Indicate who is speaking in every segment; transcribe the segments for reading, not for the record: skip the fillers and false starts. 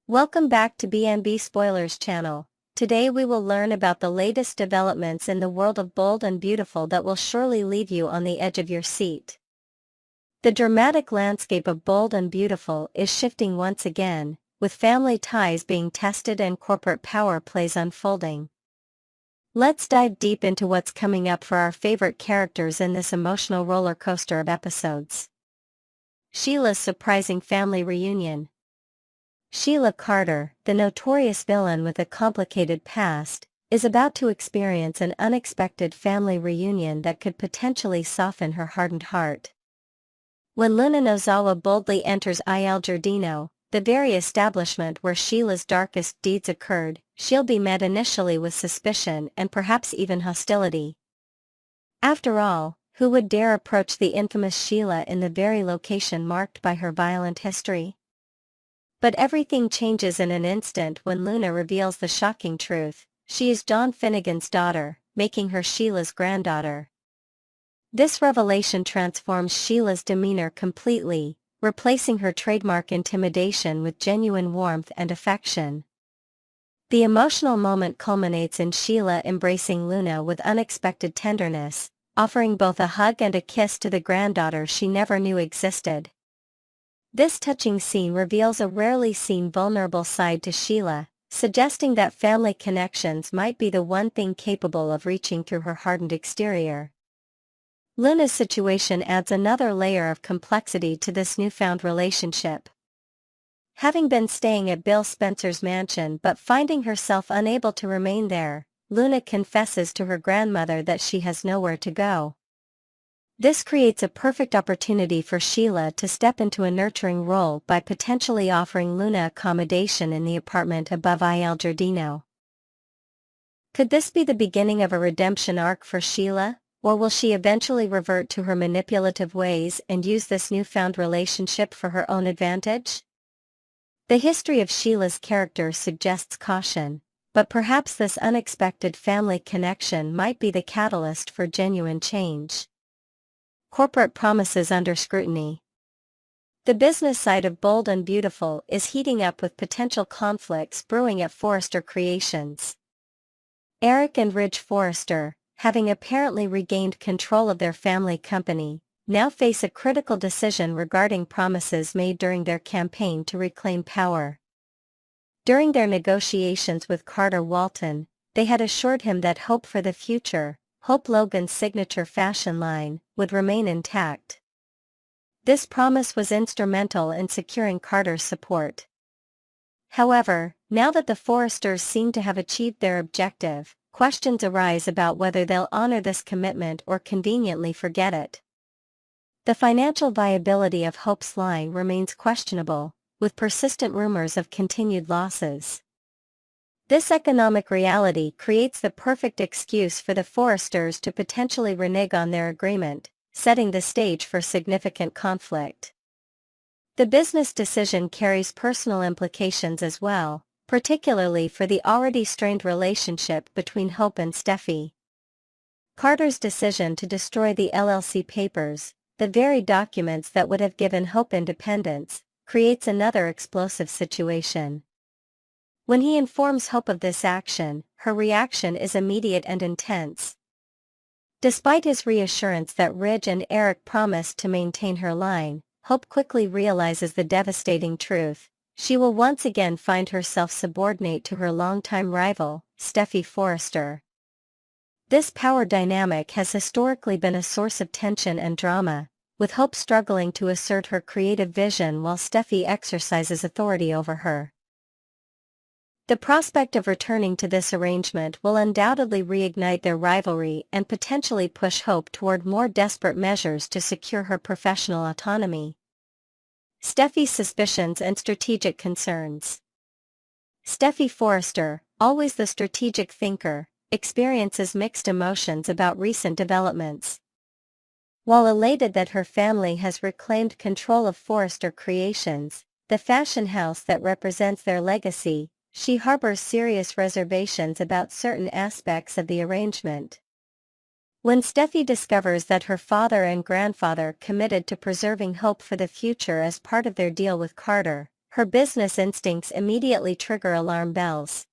Speaker 1: Welcome back to B&B Spoilers channel. Today we will learn about the latest developments in the world of Bold and Beautiful that will surely leave you on the edge of your seat. The dramatic landscape of Bold and Beautiful is shifting once again, with family ties being tested and corporate power plays unfolding. Let's dive deep into what's coming up for our favorite characters in this emotional roller coaster of episodes. Sheila's surprising family reunion. Sheila Carter, the notorious villain with a complicated past, is about to experience an unexpected family reunion that could potentially soften her hardened heart. When Luna Nozawa boldly enters Il Giardino, the very establishment where Sheila's darkest deeds occurred, she'll be met initially with suspicion and perhaps even hostility. After all, who would dare approach the infamous Sheila in the very location marked by her violent history? But everything changes in an instant when Luna reveals the shocking truth: she is John Finnegan's daughter, making her Sheila's granddaughter. This revelation transforms Sheila's demeanor completely, replacing her trademark intimidation with genuine warmth and affection. The emotional moment culminates in Sheila embracing Luna with unexpected tenderness, offering both a hug and a kiss to the granddaughter she never knew existed. This touching scene reveals a rarely seen vulnerable side to Sheila, suggesting that family connections might be the one thing capable of reaching through her hardened exterior. Luna's situation adds another layer of complexity to this newfound relationship. Having been staying at Bill Spencer's mansion but finding herself unable to remain there, Luna confesses to her grandmother that she has nowhere to go. This creates a perfect opportunity for Sheila to step into a nurturing role by potentially offering Luna accommodation in the apartment above Il Giardino. Could this be the beginning of a redemption arc for Sheila, or will she eventually revert to her manipulative ways and use this newfound relationship for her own advantage? The history of Sheila's character suggests caution, but perhaps this unexpected family connection might be the catalyst for genuine change. Corporate promises under scrutiny. The business side of Bold and Beautiful is heating up with potential conflicts brewing at Forrester Creations. Eric and Ridge Forrester, having apparently regained control of their family company, now face a critical decision regarding promises made during their campaign to reclaim power. During their negotiations with Carter Walton, they had assured him that Hope for the Future, Hope Logan's signature fashion line, would remain intact. This promise was instrumental in securing Carter's support. However, now that the Forresters seem to have achieved their objective, questions arise about whether they'll honor this commitment or conveniently forget it. The financial viability of Hope's line remains questionable, with persistent rumors of continued losses. This economic reality creates the perfect excuse for the Forresters to potentially renege on their agreement, setting the stage for significant conflict. The business decision carries personal implications as well, particularly for the already strained relationship between Hope and Steffi. Carter's decision to destroy the LLC papers, the very documents that would have given Hope independence, creates another explosive situation. When he informs Hope of this action, her reaction is immediate and intense. Despite his reassurance that Ridge and Eric promised to maintain her line, Hope quickly realizes the devastating truth: she will once again find herself subordinate to her longtime rival, Steffi Forrester. This power dynamic has historically been a source of tension and drama, with Hope struggling to assert her creative vision while Steffi exercises authority over her. The prospect of returning to this arrangement will undoubtedly reignite their rivalry and potentially push Hope toward more desperate measures to secure her professional autonomy. Steffi's suspicions and strategic concerns. Steffi Forrester, always the strategic thinker, experiences mixed emotions about recent developments. While elated that her family has reclaimed control of Forrester Creations, the fashion house that represents their legacy, she harbors serious reservations about certain aspects of the arrangement. When Steffi discovers that her father and grandfather committed to preserving Hope for the Future as part of their deal with Carter, Her business instincts immediately trigger alarm bells.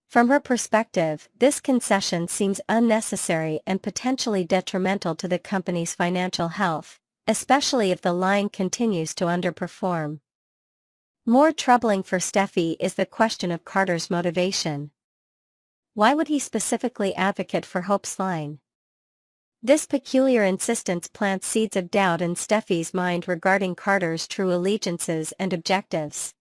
Speaker 1: From her perspective, this concession seems unnecessary and potentially detrimental to the company's financial health, especially if the line continues to underperform. More troubling for Steffi is the question of Carter's motivation. Why would he specifically advocate for Hope's line? This peculiar insistence plants seeds of doubt in Steffi's mind regarding Carter's true allegiances and objectives.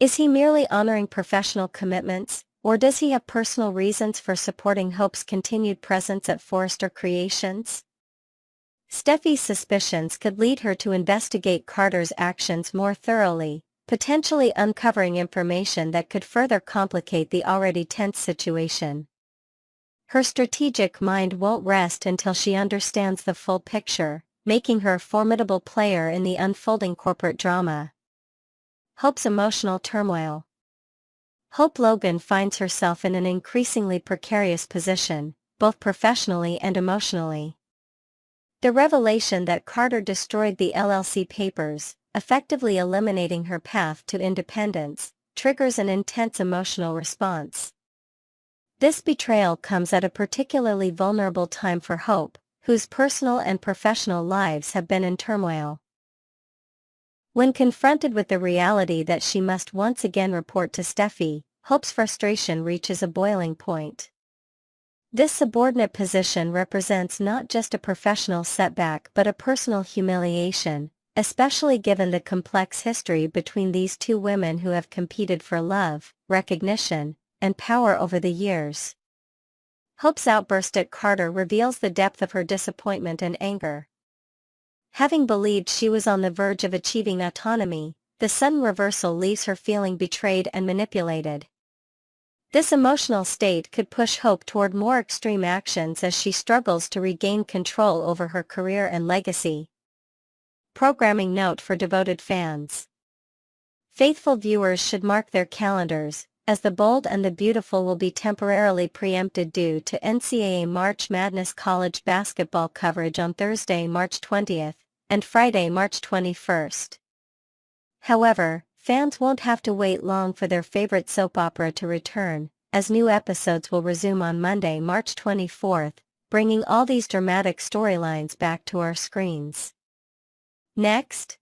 Speaker 1: Is he merely honoring professional commitments, or does he have personal reasons for supporting Hope's continued presence at Forrester Creations? Steffi's suspicions could lead her to investigate Carter's actions more thoroughly, potentially uncovering information that could further complicate the already tense situation. Her strategic mind won't rest until she understands the full picture, making her a formidable player in the unfolding corporate drama. Hope's emotional turmoil. Hope Logan finds herself in an increasingly precarious position, both professionally and emotionally. The revelation that Carter destroyed the LLC papers, effectively eliminating her path to independence, triggers an intense emotional response. This betrayal comes at a particularly vulnerable time for Hope, whose personal and professional lives have been in turmoil. When confronted with the reality that she must once again report to Steffi, Hope's frustration reaches a boiling point. This subordinate position represents not just a professional setback but a personal humiliation, especially given the complex history between these two women who have competed for love, recognition, and power over the years. Hope's outburst at Carter reveals the depth of her disappointment and anger. Having believed she was on the verge of achieving autonomy, the sudden reversal leaves her feeling betrayed and manipulated. This emotional state could push Hope toward more extreme actions as she struggles to regain control over her career and legacy. Programming note for devoted fans. Faithful viewers should mark their calendars, as The Bold and the Beautiful will be temporarily preempted due to NCAA March Madness college basketball coverage on Thursday, March 20th, and Friday, March 21st. However, fans won't have to wait long for their favorite soap opera to return, as new episodes will resume on Monday, March 24th, bringing all these dramatic storylines back to our screens. Next,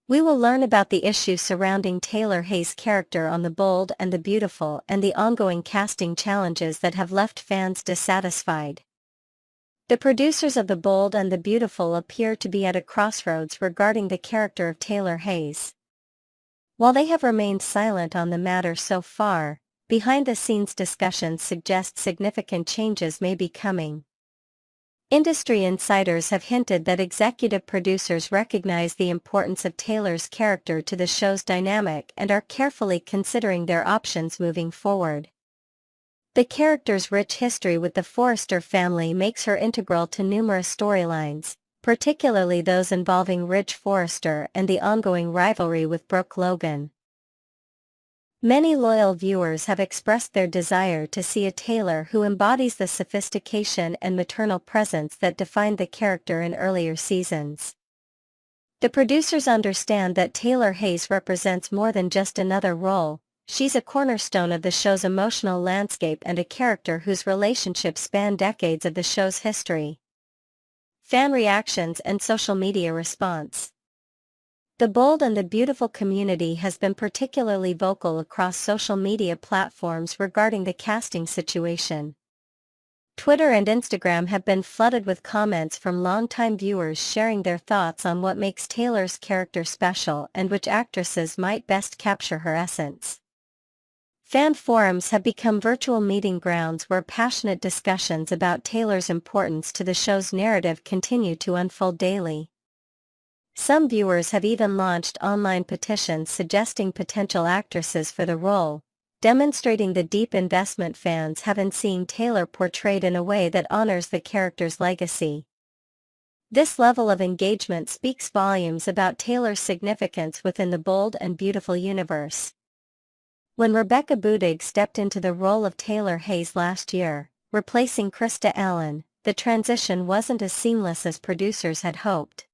Speaker 1: we will learn about the issues surrounding Taylor Hayes' character on The Bold and the Beautiful and the ongoing casting challenges that have left fans dissatisfied. The producers of The Bold and the Beautiful appear to be at a crossroads regarding the character of Taylor Hayes. While they have remained silent on the matter so far, behind-the-scenes discussions suggest significant changes may be coming. Industry insiders have hinted that executive producers recognize the importance of Taylor's character to the show's dynamic and are carefully considering their options moving forward. The character's rich history with the Forrester family makes her integral to numerous storylines, particularly those involving Ridge Forrester and the ongoing rivalry with Brooke Logan. Many loyal viewers have expressed their desire to see a Taylor who embodies the sophistication and maternal presence that defined the character in earlier seasons. The producers understand that Taylor Hayes represents more than just another role. She's a cornerstone of the show's emotional landscape and a character whose relationships span decades of the show's history. Fan reactions and social media response. The Bold and the Beautiful community has been particularly vocal across social media platforms regarding the casting situation. Twitter and Instagram have been flooded with comments from longtime viewers sharing their thoughts on what makes Taylor's character special and which actresses might best capture her essence. Fan forums have become virtual meeting grounds where passionate discussions about Taylor's importance to the show's narrative continue to unfold daily. Some viewers have even launched online petitions suggesting potential actresses for the role, demonstrating the deep investment fans have in seeing Taylor portrayed in a way that honors the character's legacy. This level of engagement speaks volumes about Taylor's significance within the Bold and Beautiful universe. When Rebecca Budig stepped into the role of Taylor Hayes last year, replacing Krista Allen, the transition wasn't as seamless as producers had hoped.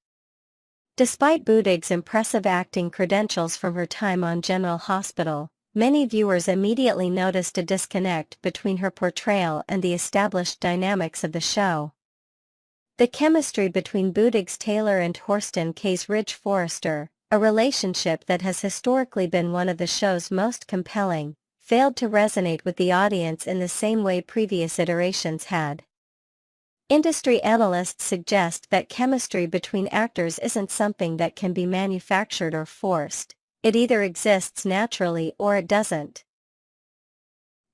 Speaker 1: Despite Budig's impressive acting credentials from her time on General Hospital, many viewers immediately noticed a disconnect between her portrayal and the established dynamics of the show. The chemistry between Budig's Taylor and Horston K's Ridge Forrester, a relationship that has historically been one of the show's most compelling, failed to resonate with the audience in the same way previous iterations had. Industry analysts suggest that chemistry between actors isn't something that can be manufactured or forced, it either exists naturally or it doesn't.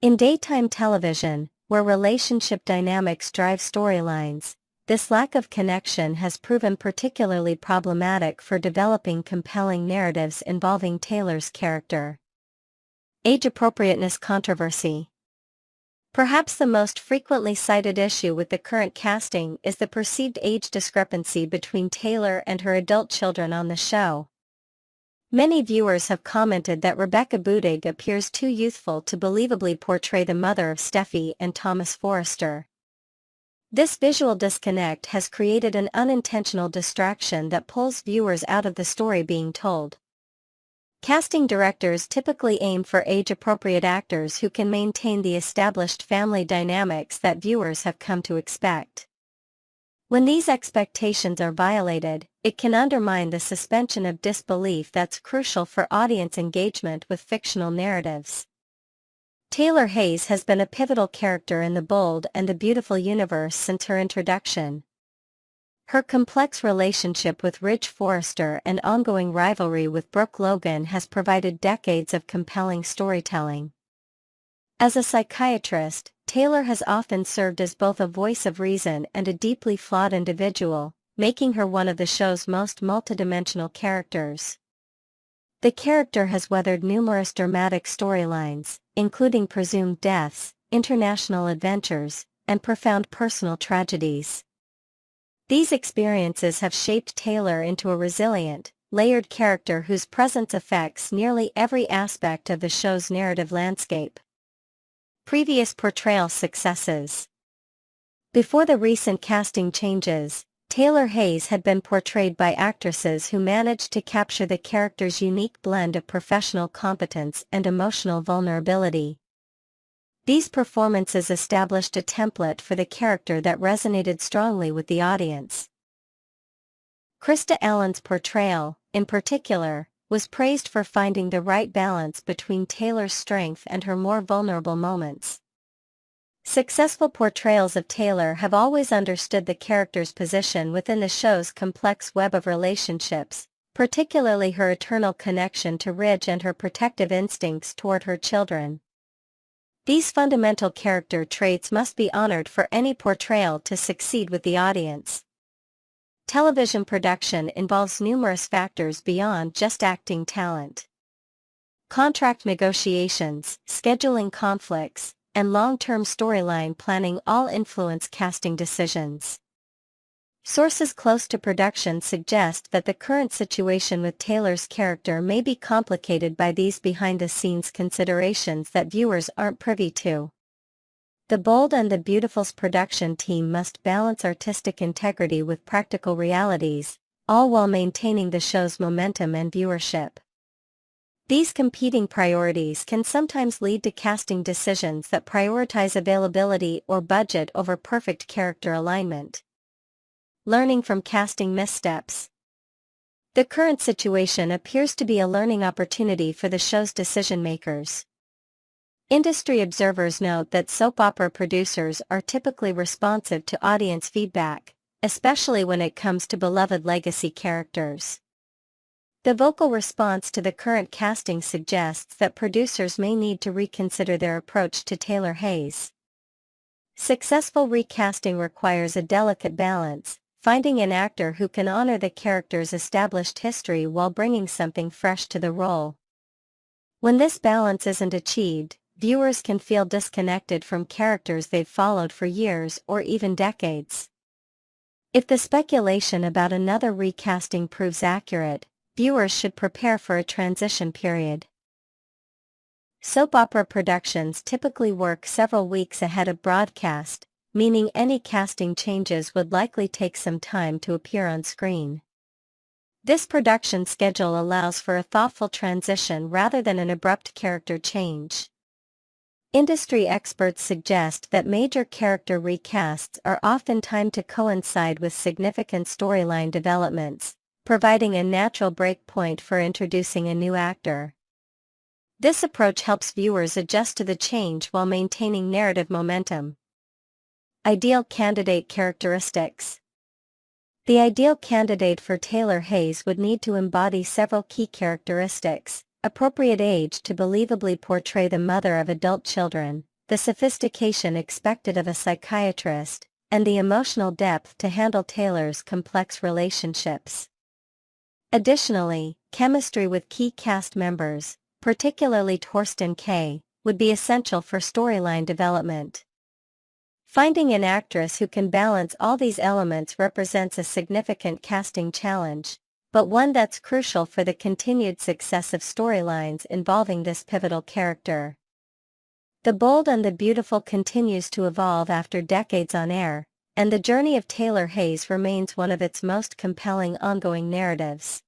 Speaker 1: In daytime television, where relationship dynamics drive storylines, this lack of connection has proven particularly problematic for developing compelling narratives involving Taylor's character. Age-appropriateness controversy. Perhaps the most frequently cited issue with the current casting is the perceived age discrepancy between Taylor and her adult children on the show. Many viewers have commented that Rebecca Budig appears too youthful to believably portray the mother of Steffi and Thomas Forrester. This visual disconnect has created an unintentional distraction that pulls viewers out of the story being told. Casting directors typically aim for age-appropriate actors who can maintain the established family dynamics that viewers have come to expect. When these expectations are violated, it can undermine the suspension of disbelief that's crucial for audience engagement with fictional narratives. Taylor Hayes has been a pivotal character in the Bold and the Beautiful universe since her introduction. Her complex relationship with Ridge Forrester and ongoing rivalry with Brooke Logan has provided decades of compelling storytelling. As a psychiatrist, Taylor has often served as both a voice of reason and a deeply flawed individual, making her one of the show's most multidimensional characters. The character has weathered numerous dramatic storylines, including presumed deaths, international adventures, and profound personal tragedies. These experiences have shaped Taylor into a resilient, layered character whose presence affects nearly every aspect of the show's narrative landscape. Previous portrayal successes. Before the recent casting changes, Taylor Hayes had been portrayed by actresses who managed to capture the character's unique blend of professional competence and emotional vulnerability. These performances established a template for the character that resonated strongly with the audience. Krista Allen's portrayal, in particular, was praised for finding the right balance between Taylor's strength and her more vulnerable moments. Successful portrayals of Taylor have always understood the character's position within the show's complex web of relationships, particularly her eternal connection to Ridge and her protective instincts toward her children. These fundamental character traits must be honored for any portrayal to succeed with the audience. Television production involves numerous factors beyond just acting talent. Contract negotiations, scheduling conflicts, and long-term storyline planning all influence casting decisions. Sources close to production suggest that the current situation with Taylor's character may be complicated by these behind-the-scenes considerations that viewers aren't privy to. The Bold and the Beautiful's production team must balance artistic integrity with practical realities, all while maintaining the show's momentum and viewership. These competing priorities can sometimes lead to casting decisions that prioritize availability or budget over perfect character alignment. Learning from casting missteps. The current situation appears to be a learning opportunity for the show's decision-makers. Industry observers note that soap opera producers are typically responsive to audience feedback, especially when it comes to beloved legacy characters. The vocal response to the current casting suggests that producers may need to reconsider their approach to Taylor Hayes. Successful recasting requires a delicate balance, finding an actor who can honor the character's established history while bringing something fresh to the role. When this balance isn't achieved, viewers can feel disconnected from characters they've followed for years or even decades. If the speculation about another recasting proves accurate, viewers should prepare for a transition period. Soap opera productions typically work several weeks ahead of broadcast, meaning any casting changes would likely take some time to appear on screen. This production schedule allows for a thoughtful transition rather than an abrupt character change. Industry experts suggest that major character recasts are often timed to coincide with significant storyline developments, providing a natural break point for introducing a new actor. This approach helps viewers adjust to the change while maintaining narrative momentum. Ideal candidate characteristics. The ideal candidate for Taylor Hayes would need to embody several key characteristics: appropriate age to believably portray the mother of adult children, the sophistication expected of a psychiatrist, and the emotional depth to handle Taylor's complex relationships. Additionally, chemistry with key cast members, particularly Torsten K., would be essential for storyline development. Finding an actress who can balance all these elements represents a significant casting challenge, but one that's crucial for the continued success of storylines involving this pivotal character. The Bold and the Beautiful continues to evolve after decades on air, and the journey of Taylor Hayes remains one of its most compelling ongoing narratives.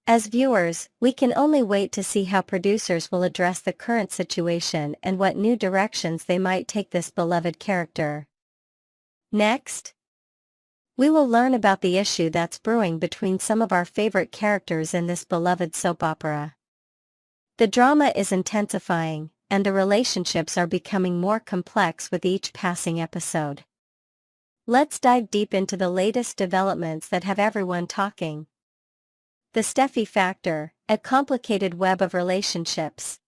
Speaker 1: As viewers, we can only wait to see how producers will address the current situation and what new directions they might take this beloved character. Next, we will learn about the issue that's brewing between some of our favorite characters in this beloved soap opera. The drama is intensifying, and the relationships are becoming more complex with each passing episode. Let's dive deep into the latest developments that have everyone talking. The Steffi factor, a complicated web of relationships.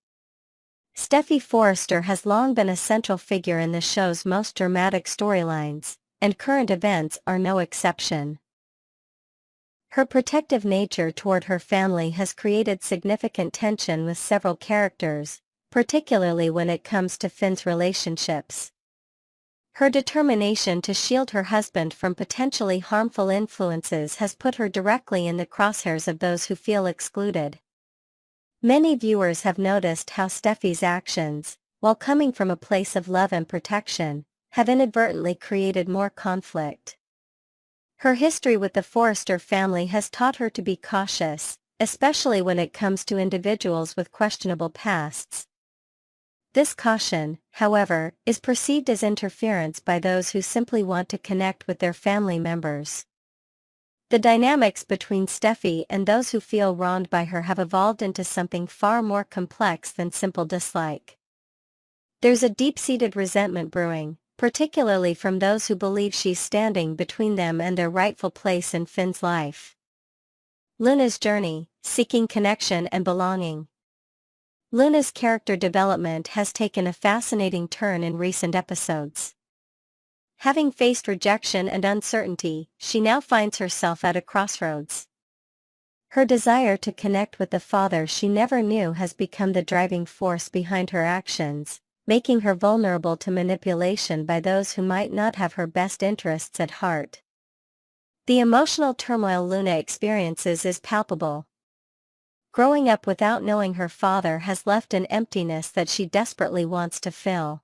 Speaker 1: Steffi Forrester has long been a central figure in the show's most dramatic storylines, and current events are no exception. Her protective nature toward her family has created significant tension with several characters, particularly when it comes to Finn's relationships. Her determination to shield her husband from potentially harmful influences has put her directly in the crosshairs of those who feel excluded. Many viewers have noticed how Steffi's actions, while coming from a place of love and protection, have inadvertently created more conflict. Her history with the Forrester family has taught her to be cautious, especially when it comes to individuals with questionable pasts. This caution, however, is perceived as interference by those who simply want to connect with their family members. The dynamics between Steffi and those who feel wronged by her have evolved into something far more complex than simple dislike. There's a deep-seated resentment brewing, particularly from those who believe she's standing between them and their rightful place in Finn's life. Luna's journey, seeking connection and belonging. Luna's character development has taken a fascinating turn in recent episodes. Having faced rejection and uncertainty, she now finds herself at a crossroads. Her desire to connect with the father she never knew has become the driving force behind her actions, making her vulnerable to manipulation by those who might not have her best interests at heart. The emotional turmoil Luna experiences is palpable. Growing up without knowing her father has left an emptiness that she desperately wants to fill.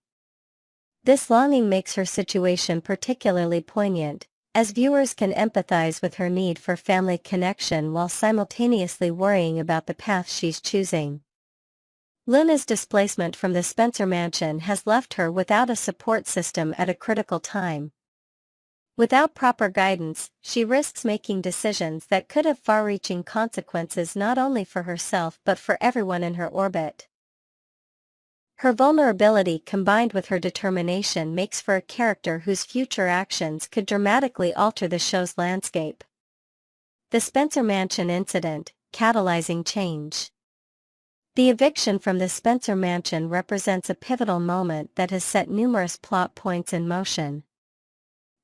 Speaker 1: This longing makes her situation particularly poignant, as viewers can empathize with her need for family connection while simultaneously worrying about the path she's choosing. Luna's displacement from the Spencer mansion has left her without a support system at a critical time. Without proper guidance, she risks making decisions that could have far-reaching consequences not only for herself but for everyone in her orbit. Her vulnerability combined with her determination makes for a character whose future actions could dramatically alter the show's landscape. The Spencer Mansion incident, catalyzing change. The eviction from the Spencer Mansion represents a pivotal moment that has set numerous plot points in motion.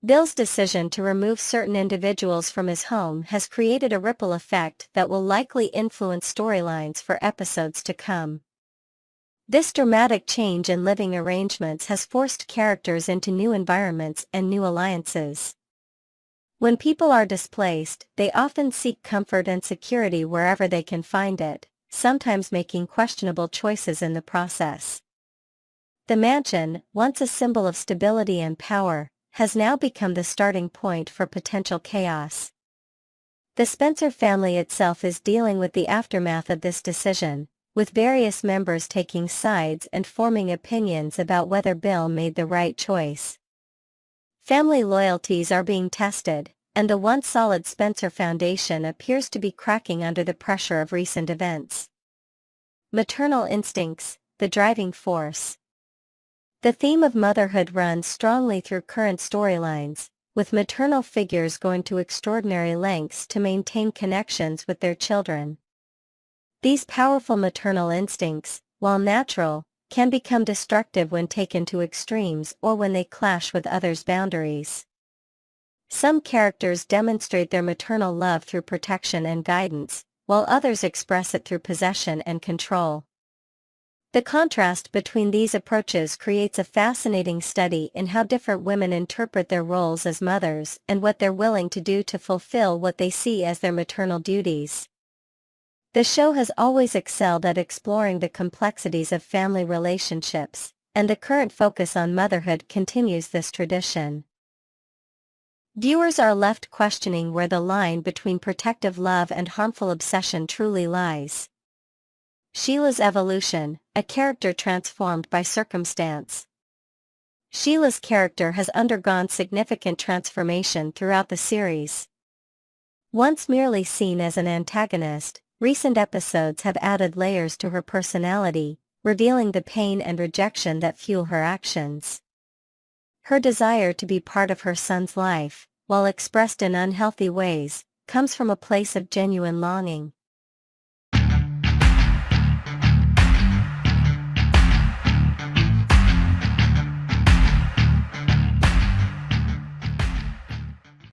Speaker 1: Bill's decision to remove certain individuals from his home has created a ripple effect that will likely influence storylines for episodes to come. This dramatic change in living arrangements has forced characters into new environments and new alliances. When people are displaced, they often seek comfort and security wherever they can find it, sometimes making questionable choices in the process. The mansion, once a symbol of stability and power, has now become the starting point for potential chaos. The Spencer family itself is dealing with the aftermath of this decision, with various members taking sides and forming opinions about whether Bill made the right choice. Family loyalties are being tested, and the once solid Spencer foundation appears to be cracking under the pressure of recent events. Maternal instincts, the driving force. The theme of motherhood runs strongly through current storylines, with maternal figures going to extraordinary lengths to maintain connections with their children. These powerful maternal instincts, while natural, can become destructive when taken to extremes or when they clash with others' boundaries. Some characters demonstrate their maternal love through protection and guidance, while others express it through possession and control. The contrast between these approaches creates a fascinating study in how different women interpret their roles as mothers and what they're willing to do to fulfill what they see as their maternal duties. The show has always excelled at exploring the complexities of family relationships, and the current focus on motherhood continues this tradition. Viewers are left questioning where the line between protective love and harmful obsession truly lies. Sheila's evolution, a character transformed by circumstance. Sheila's character has undergone significant transformation throughout the series. Once merely seen as an antagonist, recent episodes have added layers to her personality, revealing the pain and rejection that fuel her actions. Her desire to be part of her son's life, while expressed in unhealthy ways, comes from a place of genuine longing.